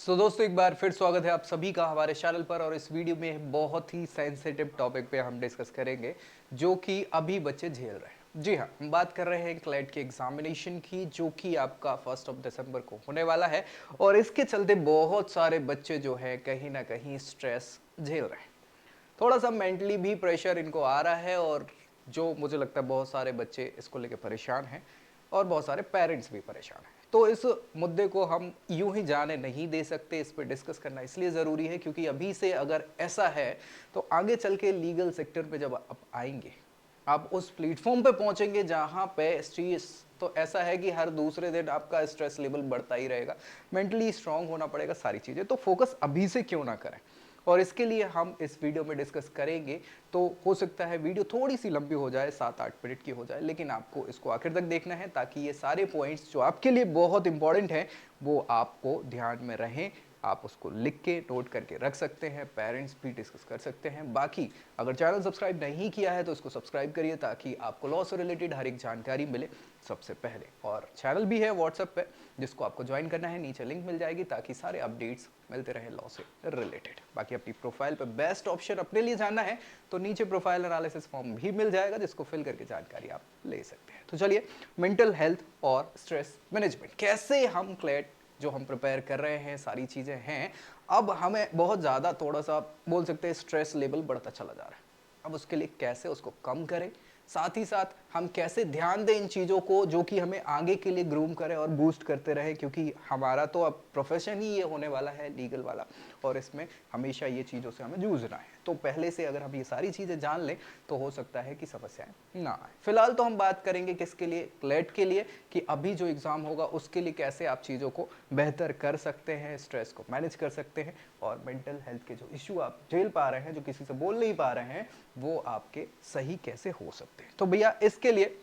दोस्तों एक बार फिर स्वागत है आप सभी का हमारे चैनल पर। और इस वीडियो में बहुत ही सेंसिटिव टॉपिक पे हम डिस्कस करेंगे जो कि अभी बच्चे झेल रहे हैं। जी हाँ, हम बात कर रहे हैं क्लैट के एग्जामिनेशन की, जो कि आपका 1 दिसंबर को होने वाला है। और इसके चलते बहुत सारे बच्चे जो है कहीं ना कहीं स्ट्रेस झेल रहे हैं, थोड़ा सा मेंटली भी प्रेशर इनको आ रहा है। और जो मुझे लगता है बहुत सारे बच्चे इसको लेकर परेशान हैं और बहुत सारे पेरेंट्स भी परेशान हैं। तो इस मुद्दे को हम यूं ही जाने नहीं दे सकते, इस पर डिस्कस करना इसलिए ज़रूरी है क्योंकि अभी से अगर ऐसा है तो आगे चल के लीगल सेक्टर पे जब आप आएंगे, आप उस प्लेटफॉर्म पे पहुंचेंगे जहां पे स्ट्रेस तो ऐसा है कि हर दूसरे दिन आपका स्ट्रेस लेवल बढ़ता ही रहेगा, मेंटली स्ट्रांग होना पड़ेगा, सारी चीज़ें। तो फोकस अभी से क्यों ना करें, और इसके लिए हम इस वीडियो में डिस्कस करेंगे। तो हो सकता है वीडियो थोड़ी सी लंबी हो जाए, 7-8 मिनट की हो जाए, लेकिन आपको इसको आखिर तक देखना है ताकि ये सारे पॉइंट्स जो आपके लिए बहुत इंपॉर्टेंट हैं वो आपको ध्यान में रहें। आप उसको लिख के नोट करके रख सकते हैं, पेरेंट्स भी डिस्कस कर सकते हैं। बाकी अगर चैनल सब्सक्राइब नहीं किया है तो इसको सब्सक्राइब करिए ताकि आपको लॉ से रिलेटेड हर एक जानकारी मिले सबसे पहले। और चैनल भी है व्हाट्सएप पे जिसको आपको ज्वाइन करना है, नीचे लिंक मिल जाएगी ताकि सारे अपडेट्स मिलते रहे लॉ से रिलेटेड। बाकी अपनी प्रोफाइल पे बेस्ट ऑप्शन अपने लिए जानना है तो नीचे प्रोफाइल एनालिसिस फॉर्म भी मिल जाएगा जिसको फिल करके जानकारी आप ले सकते हैं। तो चलिए, मेंटल हेल्थ और स्ट्रेस मैनेजमेंट कैसे हम क्लैट जो हम प्रिपेयर कर रहे हैं, सारी चीज़ें हैं। अब हमें बहुत ज़्यादा थोड़ा सा बोल सकते हैं स्ट्रेस लेवल बढ़ता चला जा रहा है। अब उसके लिए कैसे उसको कम करें, साथ ही साथ हम कैसे ध्यान दें इन चीज़ों को जो कि हमें आगे के लिए ग्रूम करें और बूस्ट करते रहे, क्योंकि हमारा तो अब प्रोफेशन ही ये होने वाला है लीगल वाला, और इसमें हमेशा ये चीज़ों से हमें जूझना है। तो पहले से अगर हम ये सारी चीज़ें जान लें तो हो सकता है कि समस्याएं ना आए। फिलहाल तो हम बात करेंगे किसके लिए, क्लेट के लिए, कि अभी जो एग्ज़ाम होगा उसके लिए कैसे आप चीज़ों को बेहतर कर सकते हैं, स्ट्रेस को मैनेज कर सकते हैं, और मेंटल हेल्थ के जो इशू आप झेल पा रहे हैं, जो किसी से बोल नहीं पा रहे हैं, वो आपके सही कैसे हो सकते हैं। तो भैया इसके लिए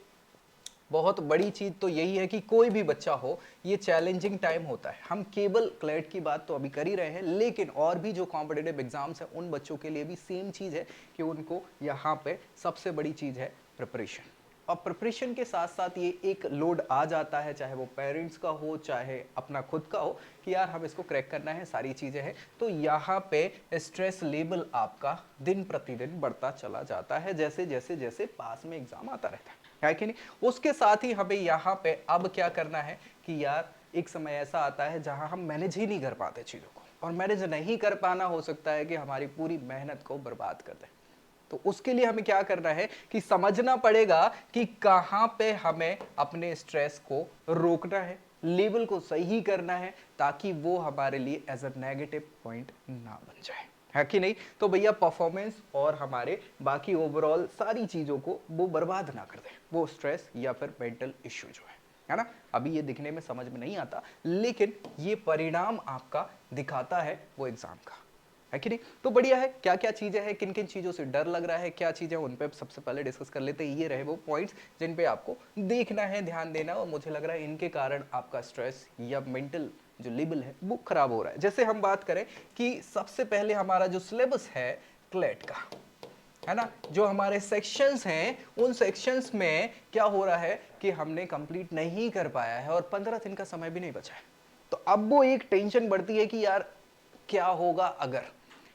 बहुत बड़ी चीज तो यही है कि कोई भी बच्चा हो, ये चैलेंजिंग टाइम होता है। हम केवल क्लैट की बात तो अभी कर ही रहे हैं, लेकिन और भी जो कॉम्पिटिटिव एग्जाम्स हैं उन बच्चों के लिए भी सेम चीज है कि उनको यहाँ पे सबसे बड़ी चीज है प्रिपरेशन। और प्रिपरेशन के साथ साथ ये एक लोड आ जाता है, चाहे वो पेरेंट्स का हो चाहे अपना खुद का हो, कि यार हम इसको क्रैक करना है, सारी चीज़ें हैं। तो यहाँ पे स्ट्रेस लेवल आपका दिन प्रतिदिन बढ़ता चला जाता है जैसे जैसे जैसे पास में एग्जाम आता रहता है कि नहीं। उसके साथ ही हमें यहाँ पे अब क्या करना है कि यार एक समय ऐसा आता है जहां हम मैनेज ही नहीं कर पाते चीज़ों को, और मैनेज नहीं कर पाना हो सकता है कि हमारी पूरी मेहनत को बर्बाद कर दे। तो उसके लिए हमें क्या करना है कि समझना पड़ेगा कि कहां पे हमें अपने स्ट्रेस को रोकना है, लेवल को सही करना है, ताकि वो हमारे लिए एज अ नेगेटिव पॉइंट ना बन जाए, है कि नहीं। तो भैया परफॉर्मेंस और हमारे बाकी ओवरऑल सारी चीजों को वो बर्बाद ना कर दे, वो स्ट्रेस या फिर मेंटल इश्यू जो है ना। अभी ये दिखने में समझ में नहीं आता, लेकिन ये परिणाम आपका दिखाता है वो एग्जाम का, है कि नहीं। तो बढ़िया है, क्या क्या चीजें हैं, किन किन चीजों से डर लग रहा है, क्या चीजें, उन पे सबसे पहले डिस्कस कर लेते हैं। ये रहे वो पॉइंट्स जिन पे आपको देखना है, ध्यान देना, और मुझे लग रहा है इनके कारण आपका स्ट्रेस या मेंटल जो लेवल है वो खराब हो रहा है। जैसे हम बात करें कि सबसे पहले हमारा जो सिलेबस है क्लेट का, है ना, जो हमारे सेक्शंस हैं उन सेक्शंस में क्या हो रहा है कि हमने कंप्लीट नहीं कर पाया है और 15 दिन का समय भी नहीं बचा है। तो अब वो एक टेंशन बढ़ती है कि यार क्या होगा अगर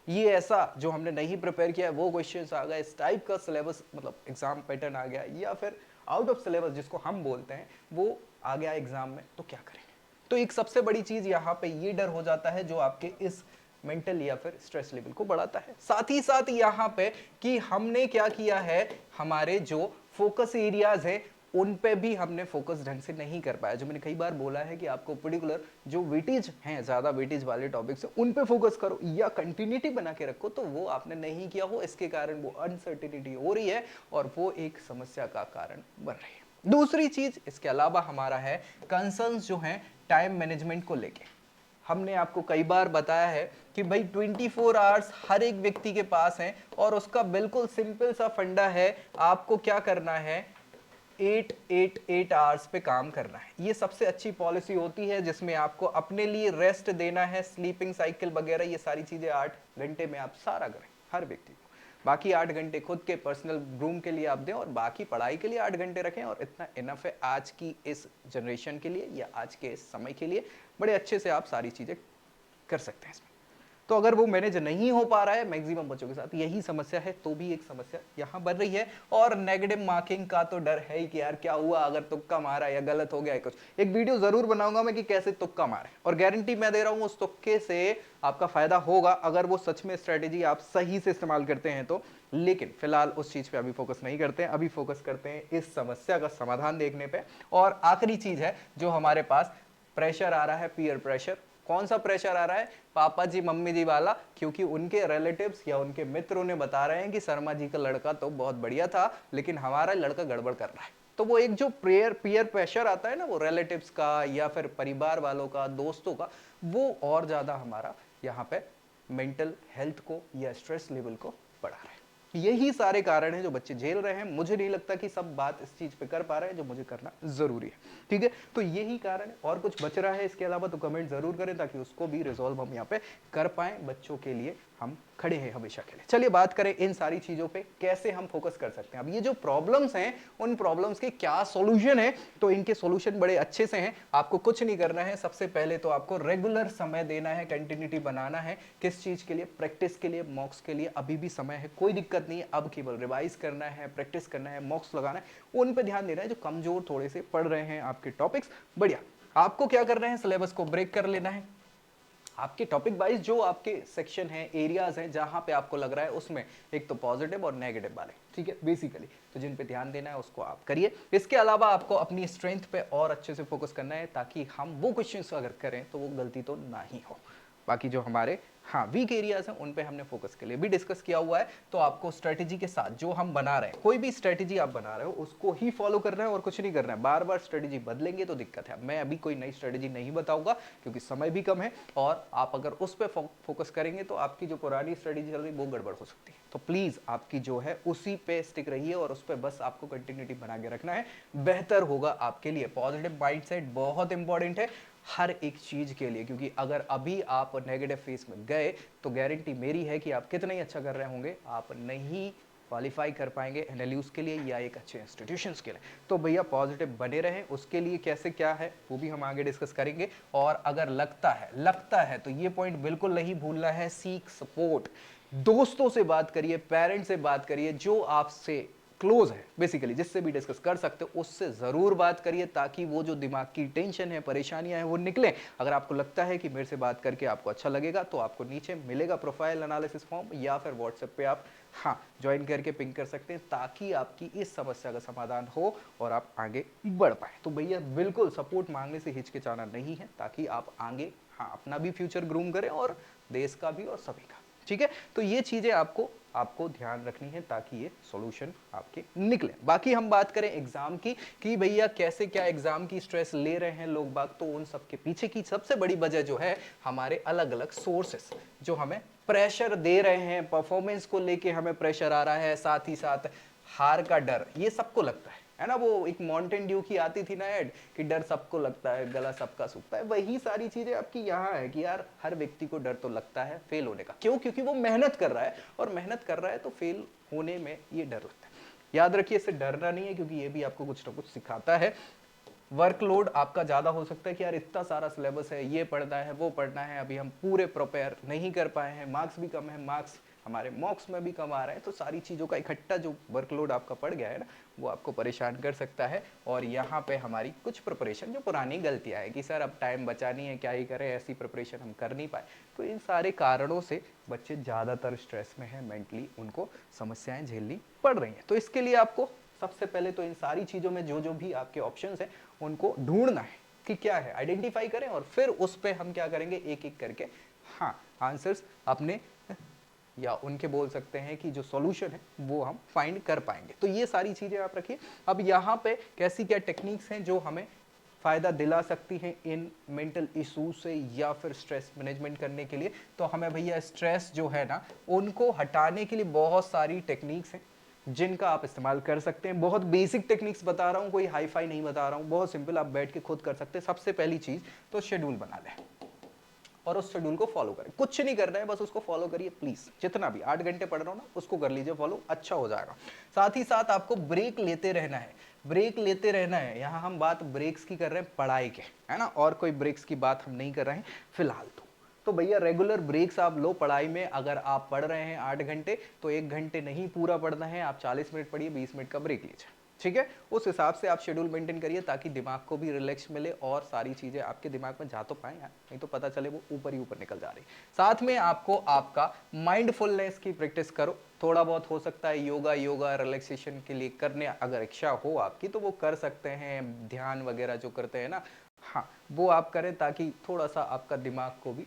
ये ऐसा जो हमने नहीं प्रिपेयर किया है वो क्वेश्चंस आ गए, इस टाइप का सिलेबस मतलब एग्जाम पैटर्न आ गया, या फिर आउट ऑफ सिलेबस जिसको हम बोलते हैं वो आ गया एग्जाम में, तो क्या करेंगे। तो एक सबसे बड़ी चीज यहाँ पे ये डर हो जाता है जो आपके इस मेंटल या फिर स्ट्रेस लेवल को बढ़ाता है। साथ ही साथ यहाँ पे कि हमने क्या किया है, हमारे जो फोकस एरियाज है उन पे भी हमने फोकस ढंग से नहीं कर पाया। जो मैंने कई बार बोला है कि आपको पर्टिकुलर जो वेटेज हैं, ज्यादा वेटेज वाले टॉपिक्स हैं, उन पे फोकस करो या कंटिन्यूटी बना के रखो, तो वो आपने नहीं किया हो, इसके कारण वो अनसर्टिनिटी हो रही है और वो एक समस्या का कारण बन रही है। दूसरी चीज इसके अलावा हमारा है कंसर्न्स जो हैं टाइम मैनेजमेंट को लेके। हमने आपको कई बार बताया है कि भाई 24 आवर्स हर एक व्यक्ति के पास हैं, और उसका बिल्कुल सिंपल सा फंडा है, आपको क्या करना है, 8-8-8 आवर्स पे काम करना है। ये सबसे अच्छी पॉलिसी होती है जिसमें आपको अपने लिए रेस्ट देना है, स्लीपिंग साइकिल वगैरह ये सारी चीजें 8 घंटे में आप सारा करें हर व्यक्ति को। बाकी 8 घंटे खुद के पर्सनल ग्रूम के लिए आप दें, और बाकी पढ़ाई के लिए 8 घंटे रखें, और इतना इनफ है आज की इस जनरेशन के लिए या आज के इस समय के लिए। बड़े अच्छे से आप सारी चीजें कर सकते हैं इसमें। तो अगर वो मैनेज नहीं हो पा रहा है मैक्सिमम बच्चों के साथ, यही समस्या है, तो भी एक समस्या यहाँ बन रही है। और नेगेटिव मार्किंग का तो डर है ही कि यार क्या हुआ अगर तुक्का मारा या गलत हो गया है कुछ। एक वीडियो जरूर बनाऊंगा मैं कि कैसे तुक्का मारे, और गारंटी मैं दे रहा हूँ उस तुक्के से आपका फायदा होगा अगर वो सच में स्ट्रेटेजी आप सही से इस्तेमाल करते हैं तो। लेकिन फिलहाल उस चीज पे अभी फोकस नहीं करते हैं, अभी फोकस करते हैं इस समस्या का समाधान देखने पे। और आखिरी चीज है जो हमारे पास, प्रेशर आ रहा है, पीयर प्रेशर। कौन सा प्रेशर आ रहा है? पापा जी मम्मी जी वाला, क्योंकि उनके रिलेटिव्स या उनके मित्र उन्हें बता रहे हैं कि शर्मा जी का लड़का तो बहुत बढ़िया था लेकिन हमारा लड़का गड़बड़ कर रहा है। तो वो एक जो पीयर प्रेशर आता है ना, वो रिलेटिव्स का या फिर परिवार वालों का, दोस्तों का, वो और ज्यादा हमारा यहाँ पे मेंटल हेल्थ को या स्ट्रेस लेवल को बढ़ा रहा है। यही सारे कारण हैं जो बच्चे झेल रहे हैं। मुझे नहीं लगता कि सब बात इस चीज पे कर पा रहे हैं जो मुझे करना जरूरी है। ठीक है, तो यही कारण है। और कुछ बच रहा है इसके अलावा तो कमेंट जरूर करें ताकि उसको भी रिजॉल्व हम यहाँ पे कर पाए। बच्चों के लिए हम खड़े हैं हमेशा के लिए। चलिए बात करें इन सारी चीजों पे कैसे हम फोकस कर सकते हैं। अब ये जो प्रॉब्लम्स हैं उन प्रॉब्लम्स के क्या सॉल्यूशन है, तो इनके सॉल्यूशन बड़े अच्छे से हैं। आपको कुछ नहीं करना है, सबसे पहले तो आपको रेगुलर समय देना है, कंटिन्यूटी बनाना है। किस चीज के लिए? प्रैक्टिस के लिए, मॉक्स के लिए। अभी भी समय है, कोई दिक्कत नहीं है। अब केवल रिवाइज करना है, प्रैक्टिस करना है, मॉक्स लगाना है, उन पे ध्यान देना है जो कमजोर थोड़े से पढ़ रहे हैं आपके टॉपिक्स। बढ़िया। आपको क्या करना है? सिलेबस को ब्रेक कर लेना है। आपके टॉपिक वाइज जो आपके सेक्शन है, एरियाज हैं, जहां पे आपको लग रहा है उसमें एक तो पॉजिटिव और नेगेटिव वाले, ठीक है, बेसिकली तो जिन पे ध्यान देना है उसको आप करिए। इसके अलावा आपको अपनी स्ट्रेंथ पे और अच्छे से फोकस करना है ताकि हम वो क्वेश्चंस अगर करें तो वो गलती तो ना ही हो। बाकी जो हमारे वीक एरियाज हैं उन पे हमने फोकस के लिए भी डिस्कस किया हुआ है। तो आपको स्ट्रेटेजी के साथ जो हम बना रहे हैं, कोई भी स्ट्रेटेजी आप बना रहे हो उसको ही फॉलो करना है और कुछ नहीं करना है। बार बार स्ट्रेटेजी बदलेंगे तो दिक्कत है। मैं अभी कोई नई स्ट्रेटेजी नहीं बताऊंगा क्योंकि समय भी कम है, और आप अगर उस पर फोकस करेंगे तो आपकी जो पुरानी स्ट्रेटेजी चल रही है वो गड़बड़ हो सकती है। तो प्लीज आपकी जो है उसी पे स्टिक रहिए और उस पर बस आपको कंटिन्यूटी बना के रखना है, बेहतर होगा आपके लिए। पॉजिटिव माइंडसेट बहुत इंपॉर्टेंट है हर एक चीज के लिए, क्योंकि अगर अभी आप नेगेटिव फेस में गए तो गारंटी मेरी है कि आप कितना ही अच्छा कर रहे होंगे, आप नहीं क्वालिफाई कर पाएंगे एनएलयूज के लिए या एक अच्छे इंस्टीट्यूशंस के लिए। तो भैया पॉजिटिव बने रहें, उसके लिए कैसे क्या है वो भी हम आगे डिस्कस करेंगे। और अगर लगता है तो ये पॉइंट बिल्कुल नहीं भूलना है, सीक सपोर्ट। दोस्तों से बात करिए, पेरेंट्स से बात करिए, जो आपसे क्लोज है बेसिकली, जिससे भी डिस्कस कर सकते हो उससे जरूर बात करिए ताकि वो जो दिमाग की टेंशन है, परेशानियां हैं, वो निकले। अगर आपको लगता है कि मेरे से बात करके आपको अच्छा लगेगा तो आपको नीचे मिलेगा प्रोफाइल एनालिसिस फॉर्म, या फिर व्हाट्सएप पे आप ज्वाइन करके पिंग कर सकते हैं ताकि आपकी इस समस्या का समाधान हो और आप आगे बढ़ पाए। तो भैया बिल्कुल सपोर्ट मांगने से हिचकिचाना नहीं है ताकि आप आगे अपना भी फ्यूचर ग्रूम करें और देश का भी और सभी का। ठीक है, तो ये चीजें आपको ध्यान रखनी है ताकि ये सॉल्यूशन आपके निकले। बाकी हम बात करें एग्जाम की कि भैया कैसे क्या एग्जाम की स्ट्रेस ले रहे हैं लोग बाग, तो उन सब के पीछे की सबसे बड़ी वजह जो है हमारे अलग अलग सोर्सेस जो हमें प्रेशर दे रहे हैं। परफॉर्मेंस को लेके हमें प्रेशर आ रहा है, साथ ही साथ हार का डर, ये सबको लगता है ना। वो एक माउंटेन ड्यू की आती थी ना ऐड कि डर सबको लगता है, गला सबका सूखता है, वही सारी चीजें आपकी यहाँ है कि यार हर व्यक्ति को डर तो लगता है फेल होने का। क्यों? क्योंकि वो मेहनत कर रहा है, और मेहनत कर रहा है तो फेल होने में ये डर लगता है। याद रखिए इससे डरना नहीं है, क्योंकि ये भी आपको कुछ ना कुछ सिखाता है। वर्कलोड आपका ज्यादा हो सकता है कि यार इतना सारा सिलेबस है, ये पढ़ना है, वो पढ़ना है, अभी हम पूरे प्रिपेयर नहीं कर पाए हैं, मार्क्स भी कम है, मार्क्स हमारे मॉक्स में भी कम आ रहे हैं, तो सारी चीज़ों का इकट्ठा जो वर्कलोड आपका पड़ गया है ना, वो आपको परेशान कर सकता है। और यहाँ पे हमारी कुछ प्रिपरेशन जो पुरानी गलतियाँ है कि सर अब टाइम बचा नहीं है, क्या ही करें, ऐसी प्रिपरेशन हम कर नहीं पाए, तो इन सारे कारणों से बच्चे ज़्यादातर स्ट्रेस में हैं, मेंटली उनको समस्याएं झेलनी पड़ रही हैं। तो इसके लिए आपको सबसे पहले तो इन सारी चीज़ों में जो जो भी आपके ऑप्शंस हैं उनको ढूंढना है कि क्या है, आइडेंटिफाई करें, और फिर उस पर हम क्या करेंगे, एक एक करके आंसर्स अपने या उनके बोल सकते हैं कि जो सॉल्यूशन है वो हम फाइंड कर पाएंगे। तो ये सारी चीज़ें आप रखिए। अब यहाँ पे कैसी क्या टेक्निक्स हैं जो हमें फ़ायदा दिला सकती हैं इन मेंटल इशू से या फिर स्ट्रेस मैनेजमेंट करने के लिए। तो हमें भैया स्ट्रेस जो है ना उनको हटाने के लिए बहुत सारी टेक्निक्स हैं जिनका आप इस्तेमाल कर सकते हैं। बहुत बेसिक टेक्निक्स बता रहा हूँ, कोई हाई फाई नहीं बता रहा हूँ, बहुत सिंपल, आप बैठ के खुद कर सकते हैं। सबसे पहली चीज़ तो शेड्यूल बना लें और उस शेड्यूल को फॉलो करें। कुछ नहीं करना है, बस उसको फॉलो करिए प्लीज। जितना भी 8 घंटे पढ़ रहा हो ना उसको कर लीजिए फॉलो, अच्छा हो जाएगा। साथ ही साथ आपको ब्रेक लेते रहना है, ब्रेक लेते रहना है। यहाँ हम बात ब्रेक्स की कर रहे हैं पढ़ाई के, है ना, और कोई ब्रेक्स की बात हम नहीं कर रहे हैं फिलहाल। तो भैया रेगुलर ब्रेक्स आप लो पढ़ाई में। अगर आप पढ़ रहे हैं 8 घंटे तो 1 घंटे नहीं पूरा पढ़ना है, आप 40 मिनट पढ़िए, 20 मिनट का ब्रेक लीजिए, ठीक है। उस हिसाब से आप शेड्यूल मेंटेन करिए ताकि दिमाग को भी रिलैक्स मिले और सारी चीजें आपके दिमाग में जा तो पाए यार, नहीं तो पता चले वो ऊपर ही ऊपर निकल जा रही। साथ में आपको आपका माइंडफुलनेस की प्रैक्टिस करो, थोड़ा बहुत हो सकता है योगा रिलैक्सेशन के लिए करने अगर इच्छा हो आपकी तो वो कर सकते हैं, ध्यान वगैरह जो करते हैं ना, हाँ वो आप करें ताकि थोड़ा सा आपका दिमाग को भी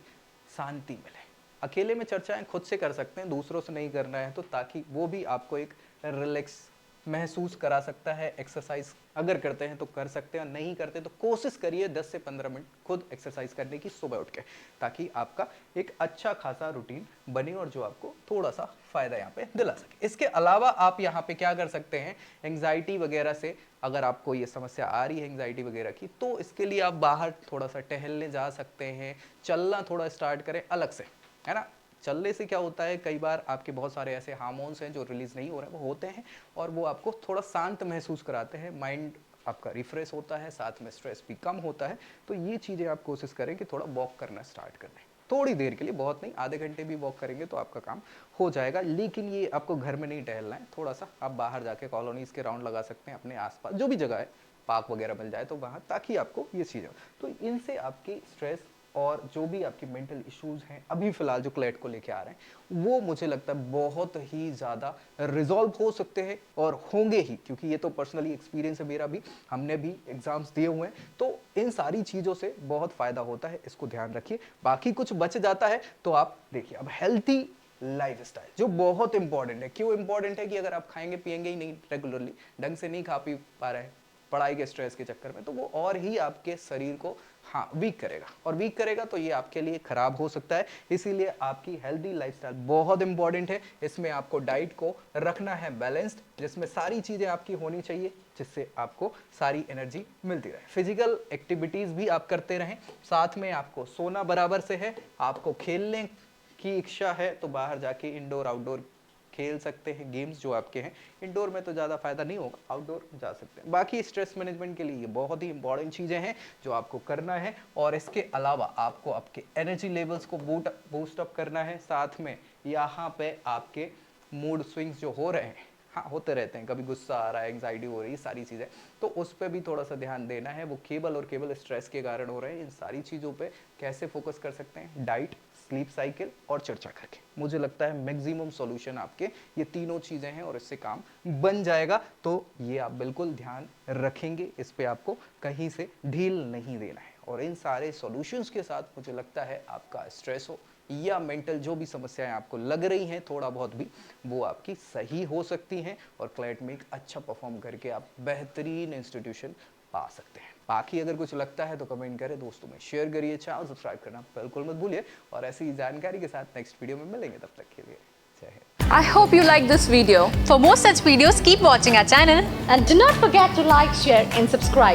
शांति मिले। अकेले में चर्चाएं खुद से कर सकते हैं, दूसरों से नहीं करना है तो, ताकि वो भी आपको एक रिलैक्स महसूस करा सकता है। एक्सरसाइज अगर करते हैं तो कर सकते हैं, नहीं करते तो कोशिश करिए 10 से 15 मिनट खुद एक्सरसाइज करने की सुबह उठ के, ताकि आपका एक अच्छा खासा रूटीन बने और जो आपको थोड़ा सा फायदा यहाँ पे दिला सके। इसके अलावा आप यहाँ पे क्या कर सकते हैं, एंग्जाइटी वगैरह से अगर आपको ये समस्या आ रही है एंग्जाइटी वगैरह की, तो इसके लिए आप बाहर थोड़ा सा टहलने जा सकते हैं, चलना थोड़ा स्टार्ट करें अलग से, है ना। चलने से क्या होता है, कई बार आपके बहुत सारे ऐसे हार्मोन्स हैं जो रिलीज नहीं हो रहे हैं, वो होते हैं और वो आपको थोड़ा शांत महसूस कराते हैं, माइंड आपका रिफ्रेश होता है, साथ में स्ट्रेस भी कम होता है। तो ये चीज़ें आप कोशिश करें कि थोड़ा वॉक करना स्टार्ट कर दें, थोड़ी देर के लिए, बहुत नहीं, आधे घंटे भी वॉक करेंगे तो आपका काम हो जाएगा। लेकिन ये आपको घर में नहीं टहलना है, थोड़ा सा आप बाहर जाके कॉलोनीज़ के राउंड लगा सकते हैं, अपने आसपास जो भी जगह है, पार्क वगैरह मिल जाए तो वहाँ, ताकि आपको ये चीज़ें, तो इनसे आपकी स्ट्रेस और जो भी आपकी मेंटल इश्यूज हैं अभी फिलहाल जो क्लैट को लेके आ रहे हैं, वो मुझे लगता है बहुत ही ज़्यादा रिजॉल्व हो सकते हैं और होंगे ही, क्योंकि ये तो पर्सनली एक्सपीरियंस है मेरा भी, हमने भी एग्जाम्स दिए हुए हैं। तो इन सारी चीज़ों से बहुत फ़ायदा होता है, इसको ध्यान रखिए। बाकी कुछ बच जाता है तो आप देखिए, अब हेल्थी लाइफस्टाइल जो बहुत इंपॉर्टेंट है। क्यों इंपॉर्टेंट है कि अगर आप खाएंगे पिएंगे ही नहीं रेगुलरली, ढंग से नहीं खा पी पा रहे हैं पढ़ाई के स्ट्रेस के चक्कर में, तो वो और ही आपके शरीर को हाँ वीक करेगा, और वीक करेगा तो ये आपके लिए खराब हो सकता है। इसीलिए आपकी हेल्दी लाइफस्टाइल बहुत इंपॉर्टेंट है। इसमें आपको डाइट को रखना है बैलेंस्ड, जिसमें सारी चीज़ें आपकी होनी चाहिए, जिससे आपको सारी एनर्जी मिलती रहे। फिजिकल एक्टिविटीज़ भी आप करते रहें, साथ में आपको सोना बराबर से है। आपको खेलने की इच्छा है तो बाहर जाके इंडोर आउटडोर खेल सकते हैं गेम्स जो आपके हैं। इंडोर में तो ज़्यादा फायदा नहीं होगा, आउटडोर जा सकते हैं। बाकी स्ट्रेस मैनेजमेंट के लिए ये बहुत ही इंपॉर्टेंट चीज़ें हैं जो आपको करना है। और इसके अलावा आपको आपके एनर्जी लेवल्स को बूस्ट अप करना है। साथ में यहाँ पे आपके मूड स्विंग्स जो हो रहे हैं, हाँ होते रहते हैं, कभी गुस्सा आ रहा है, एंग्जाइटी हो रही है, सारी चीज़ें, तो उस पर भी थोड़ा सा ध्यान देना है। वो केवल स्ट्रेस के कारण हो रहे हैं। इन सारी चीज़ों पे कैसे फोकस कर सकते हैं, डाइट, स्लीप साइकिल और चर्चा करके। मुझे लगता है मैक्सिमम सॉल्यूशन आपके ये तीनों चीज़ें हैं और इससे काम बन जाएगा। तो ये आप बिल्कुल ध्यान रखेंगे, इस पे आपको कहीं से ढील नहीं देना है। और इन सारे सॉल्यूशंस के साथ मुझे लगता है आपका स्ट्रेस हो या मेंटल जो भी समस्याएं आपको लग रही हैं थोड़ा बहुत भी, वो आपकी सही हो सकती हैं और क्लैट में एक अच्छा परफॉर्म करके आप बेहतरीन इंस्टीट्यूशन पा सकते हैं। बाकी अगर कुछ लगता है तो कमेंट करें, दोस्तों में शेयर करिए, चैनल सब्सक्राइब करना बिल्कुल मत भूलिए। और ऐसी जानकारी के साथ नेक्स्ट वीडियो में मिलेंगे, तब तक के लिए जय Hind. I hope you like this video. For more such videos, keep watching our channel and do not forget to like, share and subscribe.